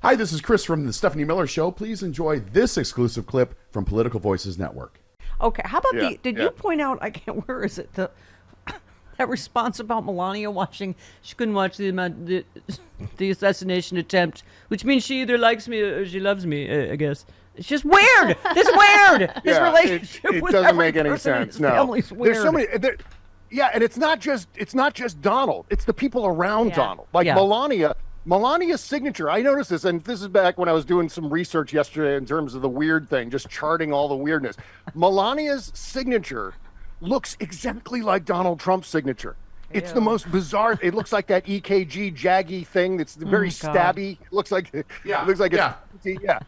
Hi, this is Chris from the Stephanie Miller Show. Please enjoy this exclusive clip from Political Voices Network. Okay, how about did you point out, where is it, that response about Melania she couldn't watch the assassination attempt, which means she either likes me or she loves me, I guess. It's just weird. This relationship it with doesn't make any person in sense. his No, family's weird. there's so many. And it's not just Donald. It's the people around Donald. Like Melania's signature. I noticed this, and this is back when I was doing some research yesterday in terms of the weird thing, just charting all the weirdness. Melania's signature looks exactly like Donald Trump's signature. It's the most bizarre. It looks like that EKG jaggy thing. That's very stabby. It looks like it's. Yeah.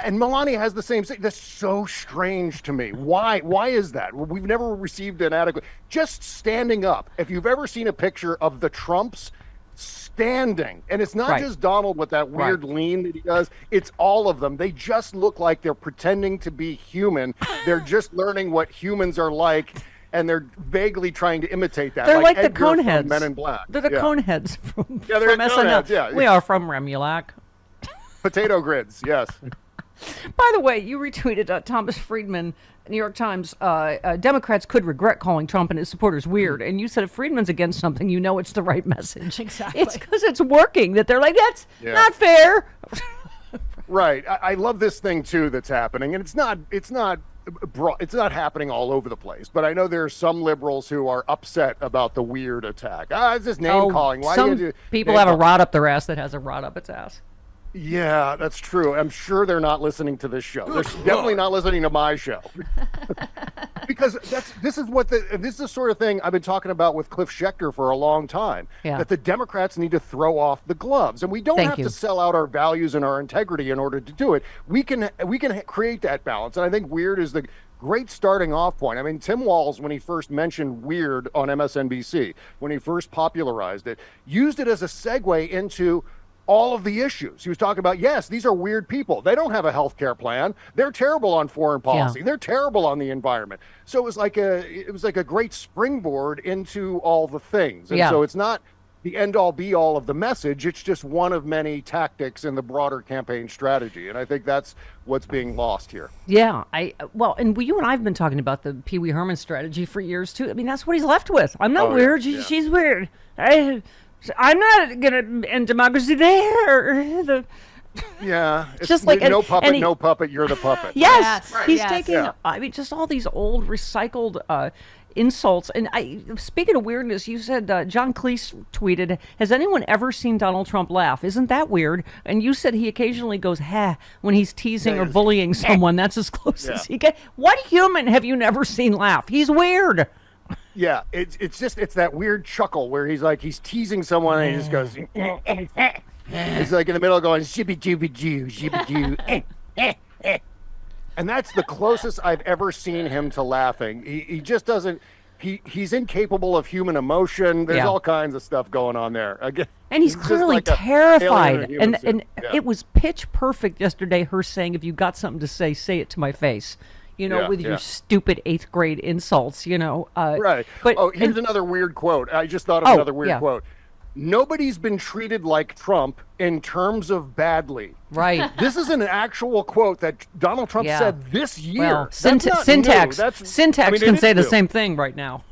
And Melania has the same thing. That's so strange to me. Why is that? We've never received an adequate. Just standing up. If you've ever seen a picture of the Trumps standing, and it's not just Donald with that weird lean that he does, it's all of them. They just look like they're pretending to be human. They're just learning what humans are like, and they're vaguely trying to imitate that. They're like the Edgar Coneheads. from Men in Black. They're the Coneheads from they're SNL. Coneheads, We are from Remulac. Potato grids, yes. By the way, you retweeted Thomas Friedman, New York Times, Democrats could regret calling Trump and his supporters weird. And you said if Friedman's against something, you know it's the right message. Exactly. It's because it's working that they're like, that's not fair. Right. I love this thing, too, that's happening. And it's not happening all over the place. But I know there are some liberals who are upset about the weird attack. It's just name calling. Why some do you do people have a rod up their ass that has a rod up its ass. Yeah, that's true. I'm sure they're not listening to this show. They're definitely not listening to my show. Because this is the sort of thing I've been talking about with Cliff Schechter for a long time. Yeah. That the Democrats need to throw off the gloves, and we don't have to sell out our values and our integrity in order to do it. We can create that balance, and I think weird is the great starting off point. I mean, Tim Walz, when he first mentioned weird on MSNBC, when he first popularized it, used it as a segue into all of the issues. He was talking about, yes, these are weird people. They don't have a health care plan. They're terrible on foreign policy. They're terrible on the environment. So it was like a great springboard into all the things. And so it's not the end all be all of the message. It's just one of many tactics in the broader campaign strategy. And I think that's what's being lost here. Yeah. And you and I have been talking about the Pee Wee Herman strategy for years too. I mean, that's what he's left with. I'm not weird. She's weird. I'm not gonna end democracy there. It's just like no puppet. You're the puppet. Yes, he's taking. I mean, just all these old recycled insults. And speaking of weirdness, you said John Cleese tweeted, "Has anyone ever seen Donald Trump laugh? Isn't that weird?" And you said he occasionally goes "ha" when he's teasing or bullying someone. That's as close as he gets. What human have you never seen laugh? He's weird. Yeah, it's that weird chuckle where he's teasing someone and he just goes. He's like in the middle going shibby dooby doo, shibby doo. And that's the closest I've ever seen him to laughing. He just doesn't. He's incapable of human emotion. There's all kinds of stuff going on there. Again, and he's clearly like terrified. And it was pitch perfect yesterday. Her saying, "If you got something to say it to my face." With your stupid 8th grade insults, Right. But here's another weird quote. I just thought of another weird quote. Nobody's been treated like Trump in terms of badly. Right. This is an actual quote that Donald Trump said this year. Well, syntax can say the same thing right now.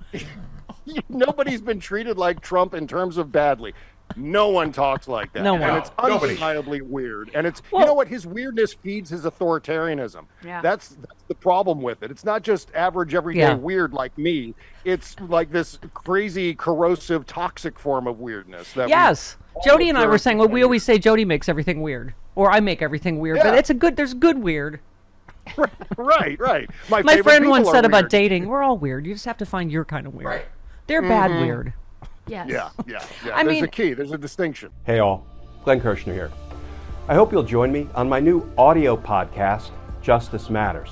Nobody's been treated like Trump in terms of badly. No one talks like that. No one. And it's undeniably weird. And it's, you know what? His weirdness feeds his authoritarianism. Yeah. That's the problem with it. It's not just average, everyday weird like me. It's like this crazy, corrosive, toxic form of weirdness. Jody and I were saying, we always say Jody makes everything weird. Or I make everything weird. But there's good weird. Right. My friend once said about dating, we're all weird. You just have to find your kind of weird. Right. They're bad weird. Yes. Yeah. There's a key. There's a distinction. Hey all, Glenn Kirshner here. I hope you'll join me on my new audio podcast, Justice Matters.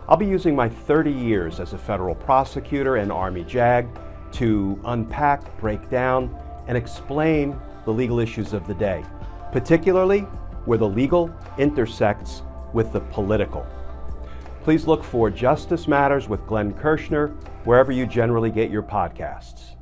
I'll be using my 30 years as a federal prosecutor and Army JAG to unpack, break down, and explain the legal issues of the day, particularly where the legal intersects with the political. Please look for Justice Matters with Glenn Kirshner wherever you generally get your podcasts.